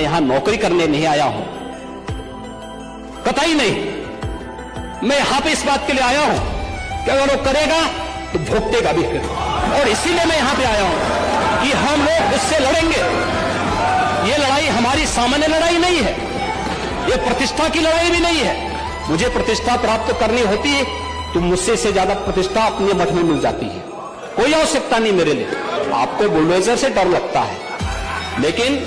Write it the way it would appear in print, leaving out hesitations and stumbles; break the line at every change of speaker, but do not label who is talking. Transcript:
मैं यहां नौकरी करने नहीं आया हूं, कतई नहीं। मैं यहां पे इस बात के लिए आया हूं कि अगर वो करेगा तो भुगतेगा भी फिर, और इसीलिए मैं यहां पे आया हूं कि हम लोग उससे लड़ेंगे। ये लड़ाई हमारी सामान्य लड़ाई नहीं है, ये प्रतिष्ठा की लड़ाई भी नहीं है। मुझे प्रतिष्ठा प्राप्त करनी होती है तो मुझसे से ज्यादा प्रतिष्ठा अपने मठ में मिल जाती है, कोई आवश्यकता नहीं मेरे लिए। आपको बुलडोजर से डर लगता है, लेकिन